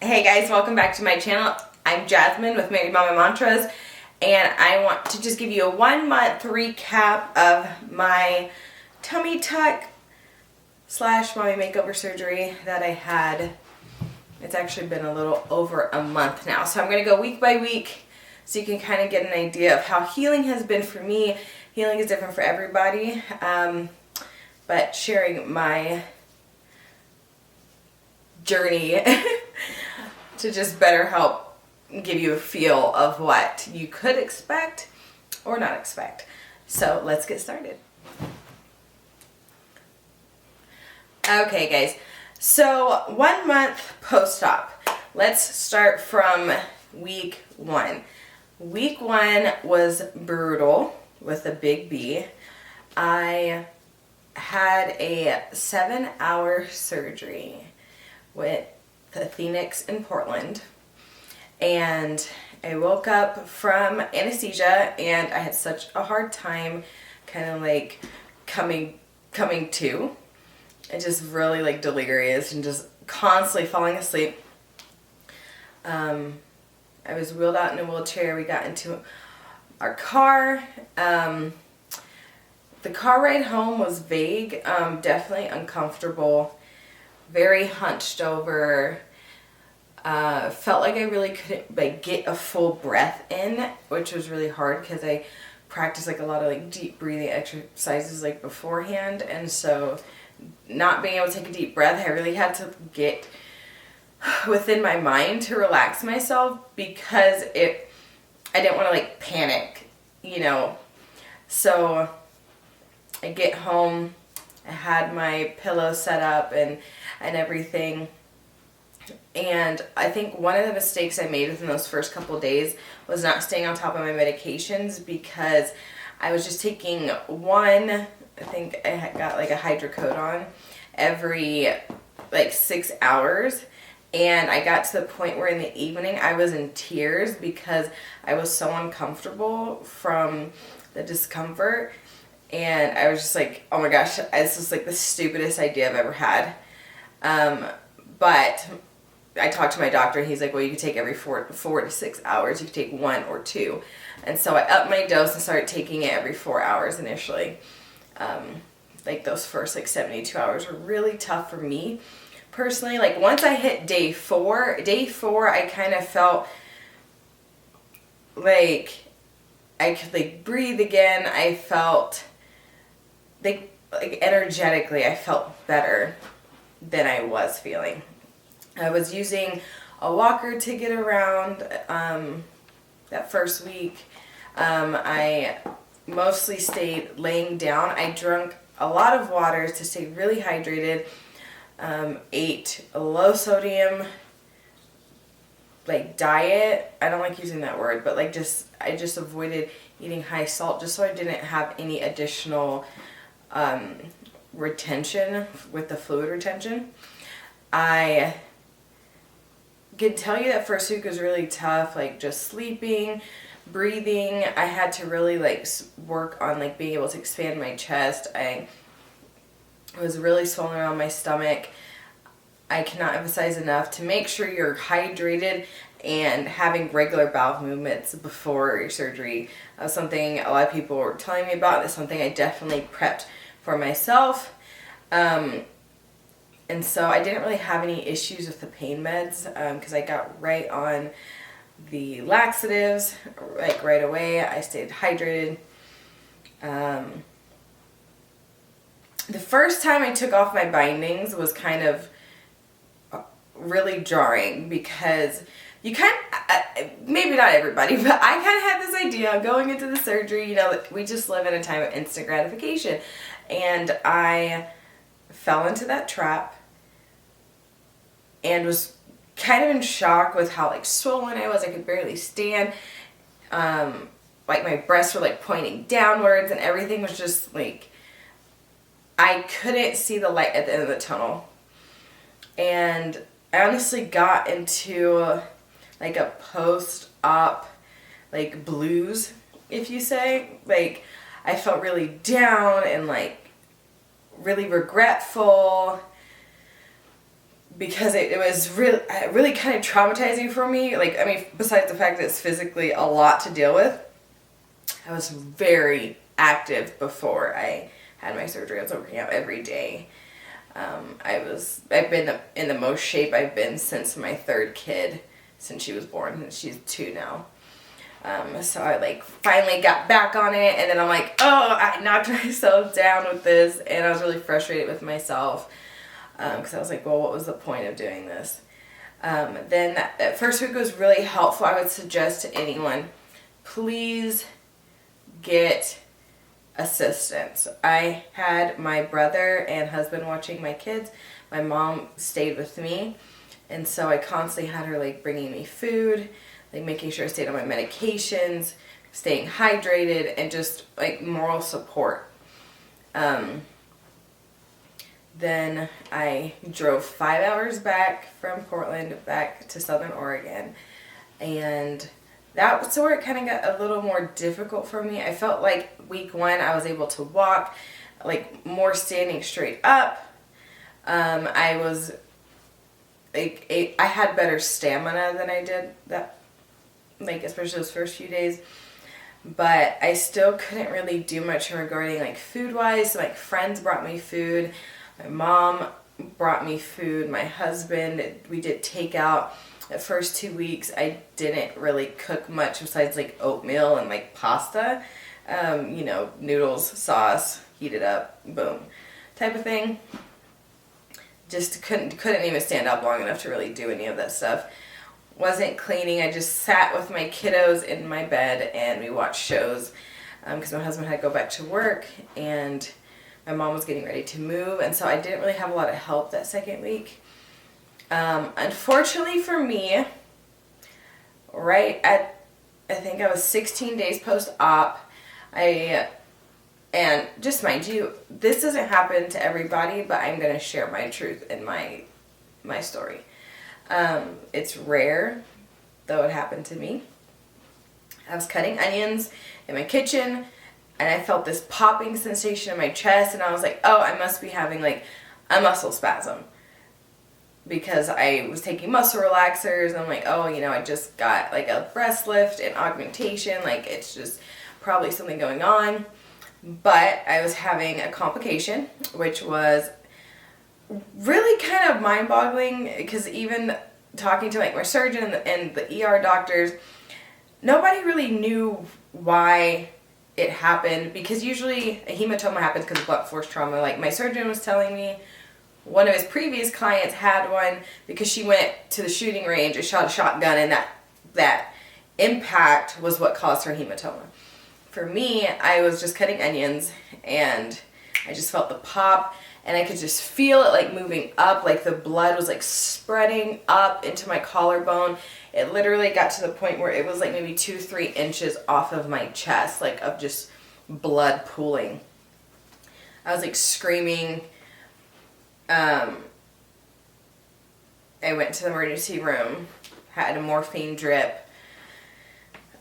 Hey guys, welcome back to my channel. I'm Jasmine with Married Mama Mantras, and I want to just give you a 1 month recap of my tummy tuck / mommy makeover surgery that I had. It's actually been a little over a month now, so I'm going to go week by week so you can kind of get an idea of how healing has been for me. Healing is different for everybody, but sharing my journey to just better help give you a feel of what you could expect or not expect. So let's get started. Okay guys, so 1 month post-op. Let's start from week 1. Week 1 was brutal with a big B. I had a 7-hour surgery with the Phoenix in Portland, and I woke up from anesthesia and I had such a hard time kind of like coming to. It just really like delirious and just constantly falling asleep. I was wheeled out in a wheelchair. We got into our car. The car ride home was vague, definitely uncomfortable, very hunched over. Felt like I really couldn't like get a full breath in, which was really hard because I practiced like a lot of like deep breathing exercises like beforehand, and so not being able to take a deep breath, I really had to get within my mind to relax myself because I didn't want to like panic, you know. So I get home, I had my pillow set up and everything. And I think one of the mistakes I made within those first couple of days was not staying on top of my medications, because I was just taking one, I think I had got like a hydrocodone every like 6 hours. And I got to the point where in the evening I was in tears because I was so uncomfortable from the discomfort. And I was just like, oh my gosh, this is like the stupidest idea I've ever had. But I talked to my doctor and he's like, well, you could take every 4 to 6 hours. You could take 1 or 2. And so I upped my dose and started taking it every 4 hours initially. Like those first like 72 hours were really tough for me personally. Like once I hit day 4, I kind of felt like I could like breathe again. I felt like energetically I felt better than I was feeling. I was using a walker to get around that first week. I mostly stayed laying down. I drank a lot of water to stay really hydrated. Ate a low sodium like diet. I don't like using that word, but like I just avoided eating high salt just so I didn't have any additional retention with the fluid retention. I can tell you that first week was really tough, like just sleeping, breathing. I had to really like work on like being able to expand my chest. I was really swollen around my stomach. I cannot emphasize enough to make sure you're hydrated and having regular bowel movements before your surgery. Something a lot of people were telling me about. It's something I definitely prepped for myself. And so I didn't really have any issues with the pain meds because I got right on the laxatives like right away. I stayed hydrated. The first time I took off my bindings was kind of really jarring because you kind of, maybe not everybody, but I kind of had this idea going into the surgery, you know, we just live in a time of instant gratification. And I fell into that trap and was kind of in shock with how like swollen I was. I could barely stand. Like my breasts were like pointing downwards and everything was just like, I couldn't see the light at the end of the tunnel. And I honestly got into like a post-op like blues, if you say. Like I felt really down and like really regretful, because it was really kind of traumatizing for me. Like, I mean, besides the fact that it's physically a lot to deal with, I was very active before I had my surgery. I was working out every day. I've been in the most shape I've been since my third kid, since she was born. She's 2 now. So I like finally got back on it, and then I'm like, oh, I knocked myself down with this, and I was really frustrated with myself, because I was like, well, what was the point of doing this? Then that first week was really helpful. I would suggest to anyone, please get assistance. I had my brother and husband watching my kids. My mom stayed with me, and so I constantly had her like bringing me food, like making sure I stayed on my medications, staying hydrated, and just like moral support. Then I drove 5 hours back from Portland back to Southern Oregon, and that's where it kind of got a little more difficult for me. I felt like week 1 I was able to walk, like more standing straight up. I was like, I had better stamina than I did that, like especially those first few days. But I still couldn't really do much regarding like food wise. So, like, friends brought me food. My mom brought me food. My husband, we did takeout. The first 2 weeks, I didn't really cook much besides like oatmeal and like pasta. You know, noodles, sauce, heat it up, boom, type of thing. Just couldn't even stand up long enough to really do any of that stuff. Wasn't cleaning. I just sat with my kiddos in my bed and we watched shows, because my husband had to go back to work and my mom was getting ready to move, and so I didn't really have a lot of help that second week. Unfortunately for me, right at, I think I was 16 days post-op, and just mind you, this doesn't happen to everybody, but I'm going to share my truth and my story. It's rare, though it happened to me. I was cutting onions in my kitchen, and I felt this popping sensation in my chest, and I was like, oh, I must be having like a muscle spasm, because I was taking muscle relaxers, and I'm like, oh, you know, I just got like a breast lift and augmentation, like it's just probably something going on. But I was having a complication, which was really kind of mind-boggling, because even talking to like my surgeon and the ER doctors, nobody really knew why it happened, because usually a hematoma happens because of blunt force trauma. Like my surgeon was telling me one of his previous clients had one because she went to the shooting range and shot a shotgun, and that impact was what caused her hematoma. For me, I was just cutting onions and I just felt the pop, and I could just feel it like moving up, like the blood was like spreading up into my collarbone. It literally got to the point where it was like maybe 2-3 inches off of my chest, like of just blood pooling. I was like screaming. I went to the emergency room, had a morphine drip.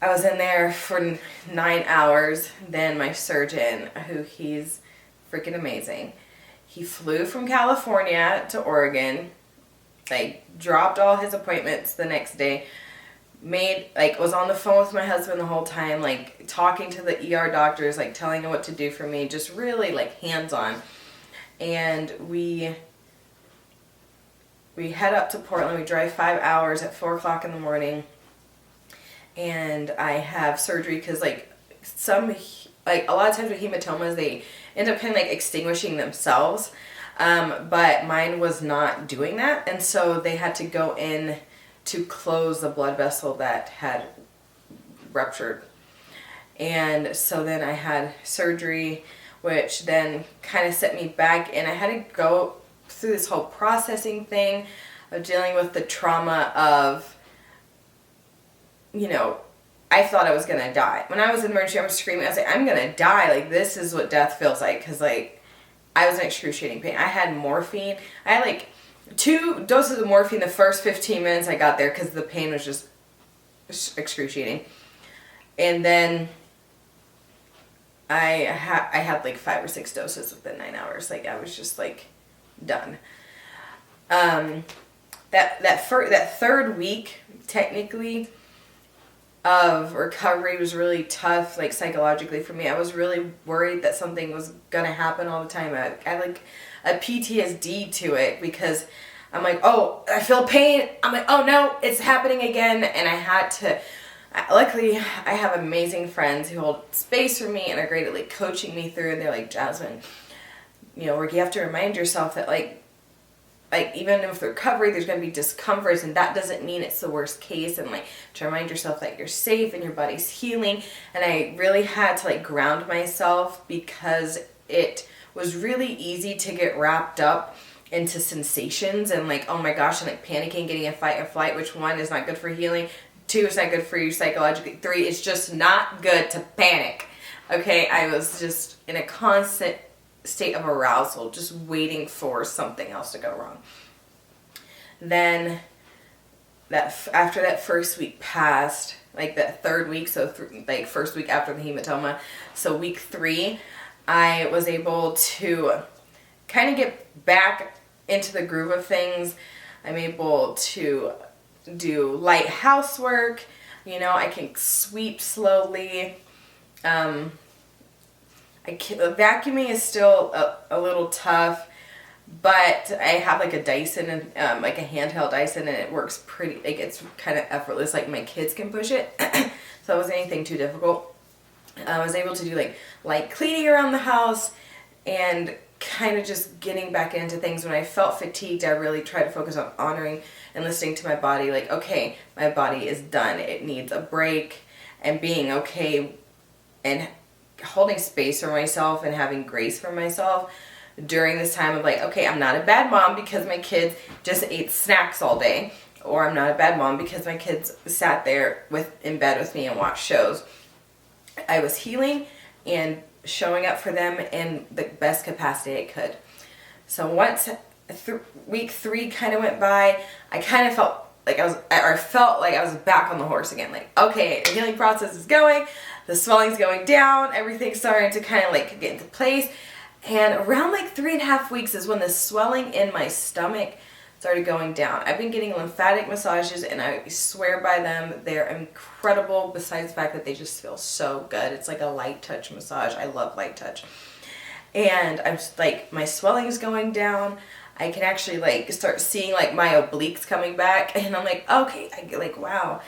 I was in there for 9 hours. Then my surgeon, who he's freaking amazing, he flew from California to Oregon, like dropped all his appointments the next day, was on the phone with my husband the whole time, like talking to the ER doctors, like telling them what to do for me, just really like hands-on. And we head up to Portland. We drive 5 hours at 4 o'clock in the morning. And I have surgery because a lot of times with hematomas, they end up kind of like extinguishing themselves. But mine was not doing that. And so they had to go in to close the blood vessel that had ruptured. And so then I had surgery, which then kind of set me back. And I had to go through this whole processing thing of dealing with the trauma of, you know, I thought I was going to die. When I was in emergency, I was screaming. I was like, I'm going to die. Like, this is what death feels like. Because, like, I was in excruciating pain. I had morphine. I had, like, 2 doses of morphine the first 15 minutes I got there because the pain was just excruciating. And then I had, like, 5 or 6 doses within 9 hours. Like, I was just, like, done. that third week, technically, of recovery was really tough, like psychologically for me. I was really worried that something was gonna happen all the time. I like a PTSD to it, because I'm like, oh, I feel pain. I'm like, oh no, it's happening again. And I had to, luckily I have amazing friends who hold space for me and are great at like coaching me through. And they're like, Jasmine, you have to remind yourself that like even with recovery, there's going to be discomforts, and that doesn't mean it's the worst case, and like to remind yourself that you're safe and your body's healing. And I really had to like ground myself, because it was really easy to get wrapped up into sensations and like, oh my gosh, and like panicking, getting in fight or flight, which one is not good for healing, 2, it's not good for you psychologically, 3, it's just not good to panic. Okay, I was just in a constant state of arousal, just waiting for something else to go wrong. Then after that first week passed, like that third week, so like first week after the hematoma, so week 3, I was able to kind of get back into the groove of things. I'm able to do light housework, I can sweep slowly. Vacuuming is still a little tough, but I have like a Dyson, and like a handheld Dyson, and it works pretty, like it's kind of effortless, like my kids can push it. So it wasn't anything too difficult. I was able to do like light cleaning around the house, and kind of just getting back into things. When I felt fatigued, I really tried to focus on honoring and listening to my body, like, okay, my body is done, it needs a break, and being okay and holding space for myself and having grace for myself during this time of like, okay, I'm not a bad mom because my kids just ate snacks all day, or I'm not a bad mom because my kids sat there in bed with me and watched shows. I was healing and showing up for them in the best capacity I could. So once week 3 kind of went by, I kind of felt like I was back on the horse again. Like, okay, the healing process is going, the swelling's going down, everything's starting to kind of like get into place. And around like 3.5 weeks is when the swelling in my stomach started going down. I've been getting lymphatic massages, and I swear by them, they're incredible, besides the fact that they just feel so good. It's like a light touch massage. I love light touch. And I'm just like, my swelling is going down. I can actually like start seeing like my obliques coming back, and I'm like, okay, wow,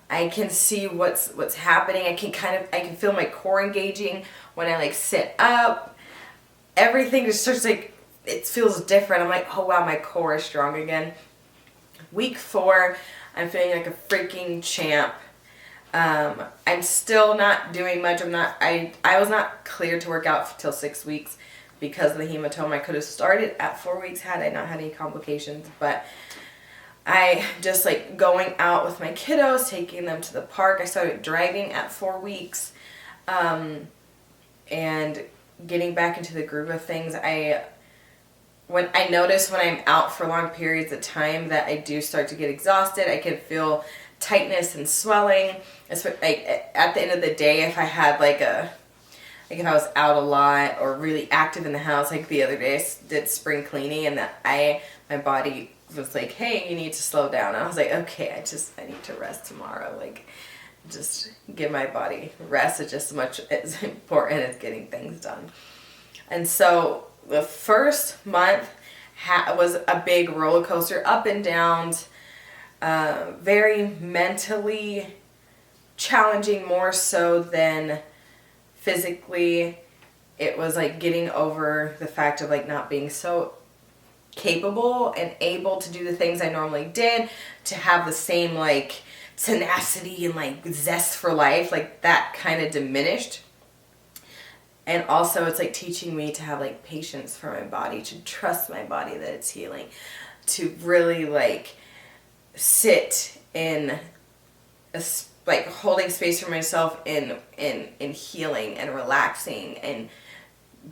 I can see what's happening. I can feel my core engaging when I like sit up. Everything just starts like, it feels different. I'm like, oh wow, my core is strong again. Week 4, I'm feeling like a freaking champ. I'm still not doing much. I was not cleared to work out until 6 weeks because of the hematoma. I could have started at 4 weeks had I not had any complications, but I just like going out with my kiddos, taking them to the park. I started driving at 4 weeks, and getting back into the groove of things. When I notice when I'm out for long periods of time that I do start to get exhausted. I can feel tightness and swelling. It's like at the end of the day, if I had if I was out a lot or really active in the house, like the other day I did spring cleaning, and my body was like, hey, you need to slow down. And I was like, okay, I need to rest tomorrow. Like, just give my body rest. It's just as much as important as getting things done. And so the first month was a big roller coaster, up and downs, very mentally challenging, more so than physically. It was like getting over the fact of like not being so capable and able to do the things I normally did, to have the same like tenacity and like zest for life, like that kind of diminished. And also it's like teaching me to have like patience for my body, to trust my body that it's healing, to really like sit in like holding space for myself in healing and relaxing and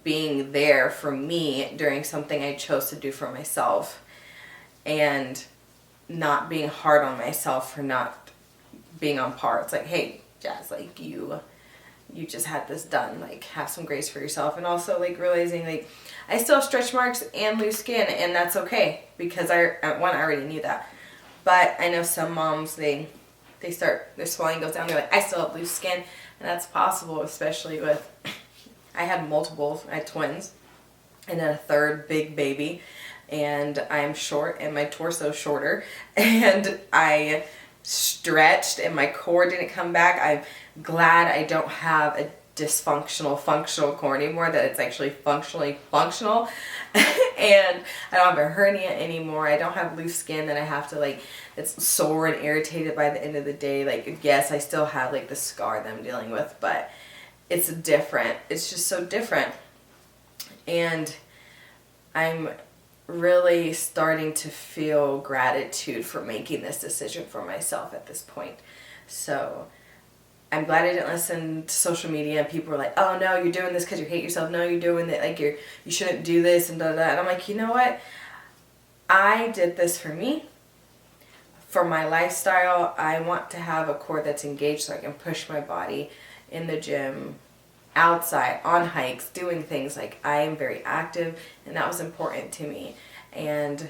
being there for me during something I chose to do for myself, and not being hard on myself for not being on par. It's like, hey, Jazz, like you just had this done, like have some grace for yourself. And also like realizing like I still have stretch marks and loose skin, and that's okay, because I already knew that. But I know some moms, their swelling goes down, they're like, I still have loose skin. And that's possible, especially with, I had multiples, I had twins, and then a third big baby. And I'm short and my torso's shorter. And I stretched and my core didn't come back. I'm glad I don't have a dysfunctional functional core anymore, that it's actually functionally functional. And I don't have a hernia anymore. I don't have loose skin that I have to like, it's sore and irritated by the end of the day. Like, yes, I still have like the scar that I'm dealing with, but it's different. It's just so different. And I'm really starting to feel gratitude for making this decision for myself at this point. So I'm glad I didn't listen to social media and people were like, oh no, you're doing this because you hate yourself. No, you're doing that. Like you shouldn't do this and da da. And I'm like, you know what? I did this for me, for my lifestyle. I want to have a core that's engaged so I can push my body in the gym, outside, on hikes, doing things. Like, I am very active, and that was important to me. And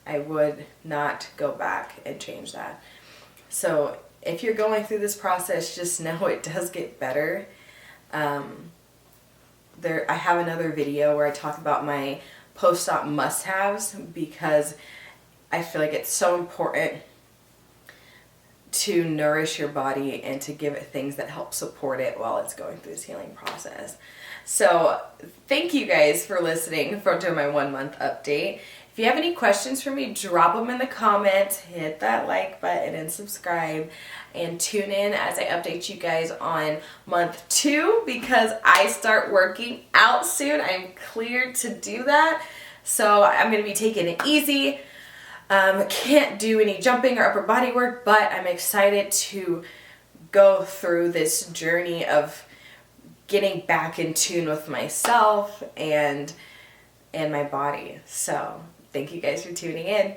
I would not go back and change that. So if you're going through this process, just know it does get better. I have another video where I talk about my post-op must-haves, because I feel like it's so important to nourish your body and to give it things that help support it while it's going through this healing process. So thank you guys for listening to my 1 month update. If you have any questions for me, drop them in the comments, hit that like button and subscribe, and tune in as I update you guys on month 2, because I start working out soon. I'm cleared to do that. So I'm going to be taking it easy. Can't do any jumping or upper body work, but I'm excited to go through this journey of getting back in tune with myself and my body. So thank you guys for tuning in.